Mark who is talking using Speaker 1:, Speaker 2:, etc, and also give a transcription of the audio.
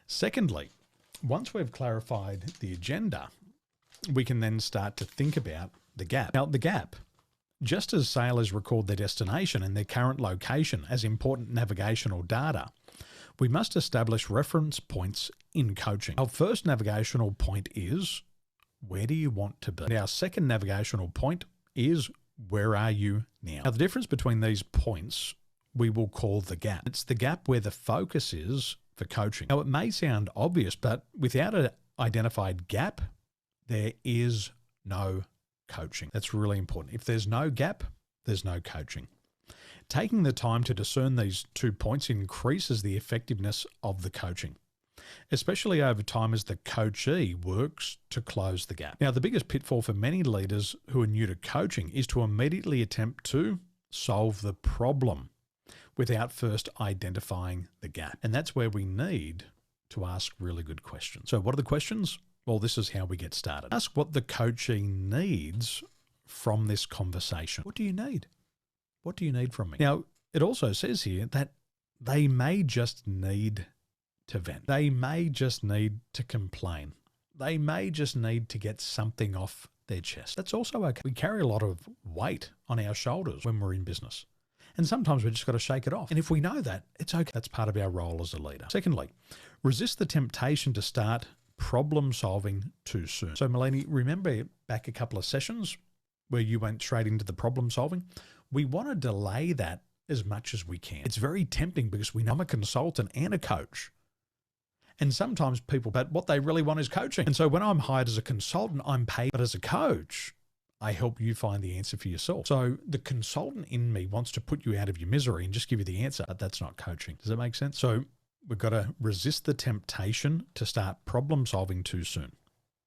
Speaker 1: Secondly, once we've clarified the agenda, we can then start to think about the gap. Now, the gap, just as sailors record their destination and their current location as important navigational data, we must establish reference points in coaching. Our first navigational point is, where do you want to be? And our second navigational point is, where are you now? Now, the difference between these points we will call the gap. It's the gap where the focus is for coaching. Now, it may sound obvious, but without an identified gap, there is no coaching. That's really important. If there's no gap, there's no coaching. Taking the time to discern these 2 points increases the effectiveness of the coaching, especially over time as the coachee works to close the gap. Now, the biggest pitfall for many leaders who are new to coaching is to immediately attempt to solve the problem without first identifying the gap. And that's where we need to ask really good questions. So what are the questions? Well, this is how we get started. Ask what the coachee needs from this conversation. What do you need? What do you need from me? Now, it also says here that they may just need to vent. They may just need to complain. They may just need to get something off their chest. That's also okay. We carry a lot of weight on our shoulders when we're in business. And sometimes we just got to shake it off. And if we know that, it's okay. That's part of our role as a leader. Secondly, resist the temptation to start problem solving too soon. So Melanie, remember back a couple of sessions where you went straight into the problem solving? We want to delay that as much as we can. It's very tempting because we know I'm a consultant and a coach. And sometimes people, but what they really want is coaching. And so when I'm hired as a consultant, I'm paid, but as a coach, I help you find the answer for yourself. So the consultant in me wants to put you out of your misery and just give you the answer, but that's not coaching. Does that make sense? So we've got to resist the temptation to start problem solving too soon.